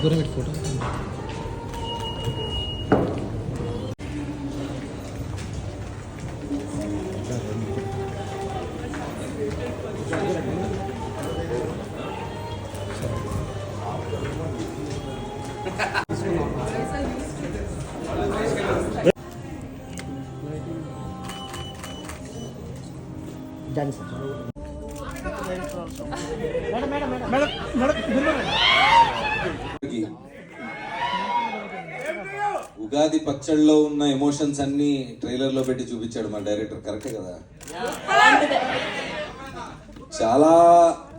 దూరం పెట్టి ఫోటో ఉగాది పచ్చళ్ళలో ఉన్న ఎమోషన్స్ అన్ని ట్రైలర్ లో పెట్టి చూపించాడు మా డైరెక్టర్. కరెక్టే కదా? చాలా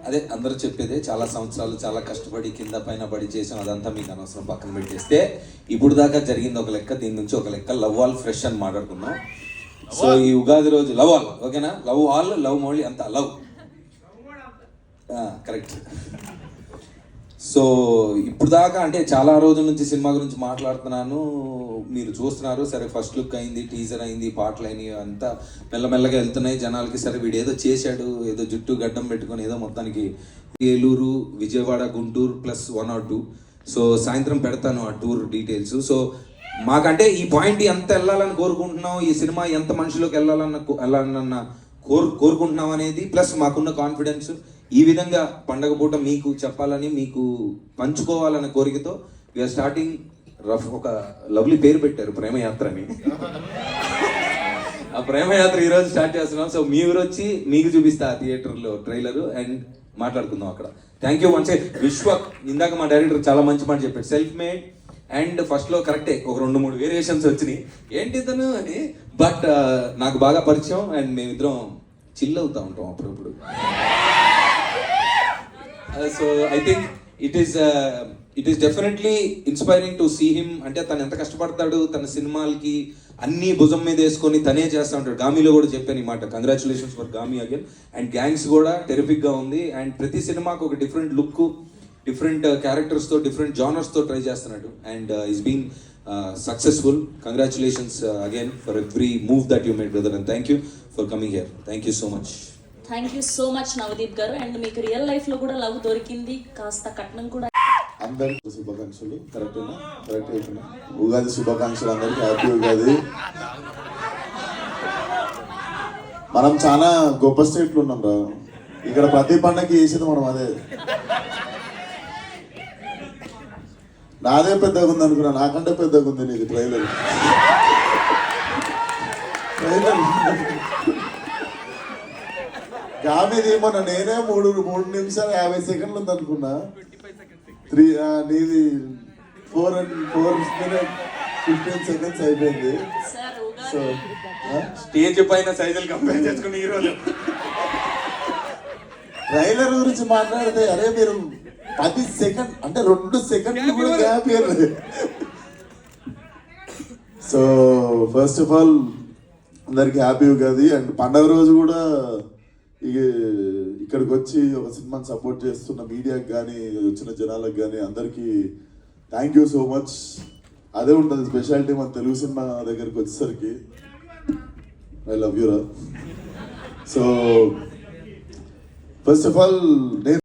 అదే అందరూ చెప్పేదే, చాలా సంవత్సరాలు చాలా కష్టపడి కింద పైన పడి చేసాం. అదంతా మీకు అనవసరం, పక్కన పెట్టేస్తే ఇప్పుడు దాకా జరిగింది ఒక లెక్క, దీని నుంచి ఒక లెక్క. లవ్ ఆల్ ఫ్రెష్ అని మాట్లాడుకున్నాం. సో ఈ ఉగాది రోజు లవ్ ఆల్, ఓకేనా? లవ్ ఆల్, లవ్ మోళి అంతా లవ్, కరెక్ట్. సో ఇప్పుడు దాకా అంటే చాలా రోజుల నుంచి సినిమా గురించి మాట్లాడుతున్నాను, మీరు చూస్తున్నారు. సరే ఫస్ట్ లుక్ అయింది, టీజర్ అయింది, పాటలు అయినాయి, అంతా మెల్లమెల్లగా వెళ్తున్నాయి జనాలకి. సరే వీడు ఏదో చేశాడు, ఏదో జుట్టు గడ్డం పెట్టుకొని ఏదో మొత్తానికి Eluru, Vijayawada, Guntur plus 1 or 2. So సాయంత్రం పెడతాను ఆ టూర్ డీటెయిల్స్. సో మాకంటే ఈ పాయింట్ ఎంత వెళ్ళాలని కోరుకుంటున్నాం, ఈ సినిమా ఎంత మనుషులకు వెళ్ళాలన్న కోరుకుంటున్నాం అనేది, ప్లస్ మాకున్న కాన్ఫిడెన్స్, ఈ విధంగా పండగ పూట మీకు చెప్పాలని, మీకు పంచుకోవాలన్న కోరికతో వీఆర్ స్టార్టింగ్ రఫ్. ఒక లవ్లీ పేరు పెట్టారు, ప్రేమయాత్రని. ఆ ప్రేమయాత్ర ఈరోజు స్టార్ట్ చేస్తున్నాం. సో మీ ఊరు వచ్చి మీకు చూపిస్తా థియేటర్లో ట్రైలర్ అండ్ మాట్లాడుకుందాం అక్కడ. Thank you once. విశ్వ ఇందాక మా డైరెక్టర్ చాలా మంచి మాట చెప్పాడు, సెల్ఫ్ మేడ్. అండ్ ఫస్ట్లో కరెక్టే, ఒక 2-3 వేరియేషన్స్ వచ్చినాయి, ఏంటి ఇతను అని. బట్ నాకు బాగా పరిచయం అండ్ మేమిద్దరం చిల్ అవుతా ఉంటాం అప్పుడప్పుడు. So I think it is definitely inspiring to see him. అంటే తను ఎంత కష్టపడతాడు, తన సినిమాలకి అన్ని భుజం మీద వేసుకొని తనే చేస్తూ ఉంటాడు. గామిలో కూడా చెప్పాను ఈ మాట, congratulations for Gaami again. And gangs కూడా టెరిఫిక్గా ఉంది. అండ్ ప్రతి సినిమాకు ఒక డిఫరెంట్ లుక్, డిఫరెంట్ క్యారెక్టర్స్తో, డిఫరెంట్ జానర్స్తో ట్రై చేస్తున్నాడు. And is been successful. Congratulations again for every move that you made brother, and thank you for coming here. Thank you so much. Thank you so much Navdeep garu. And మీకు real life లో కూడా love దొరికింది, కాస్త కట్నం కూడా. అందరికి శుభాకాంక్షలు. కరెక్టేనా? కరెక్ట్ అయిపోయినా. ఉగాది శుభాకాంక్షలు అందరికి. హ్యాపీ ఉగాది. మనం చాలా గొప్ప స్టేట్లు ఉన్నాం రా. ఇక్కడ ప్రతి పండగకి చేసేది మనం అదే. నాదే పెద్దగా ఉంది అనుకున్నా, నాకంటే పెద్దగా ఉంది నీకు ట్రైలర్. గామిది మొన్న నేనే 3 నిమిషాలు 50 సెకండ్లు ఉంది అనుకున్నా. 3 నీది 4 minutes 15 seconds అయిపోయింది. సో స్టేజ్ పైన సైజులు కంపేర్ చేసుకుని ఈరోజు ట్రైలర్ గురించి మాట్లాడితే, అరే మీరు 10 సెకండ్ అంటే 2 సెకండ్లు కూడా గ్యాప్ ఇవ్వలేదు. సో ఫస్ట్ ఆఫ్ ఆల్ అందరికి హ్యాపీ ఉగాది. అండ్ పండగ రోజు కూడా ఇక్కడికి వచ్చి ఒక సినిమాని సపోర్ట్ చేస్తున్న మీడియాకి కానీ, వచ్చిన జనాలకు కానీ అందరికీ థ్యాంక్ యూ సో మచ్. అదే ఉంటుంది స్పెషాలిటీ మన తెలుగు సినిమా దగ్గరికి వచ్చేసరికి. ఐ లవ్ యూ రా. సో ఫస్ట్ ఆఫ్ ఆల్ నేను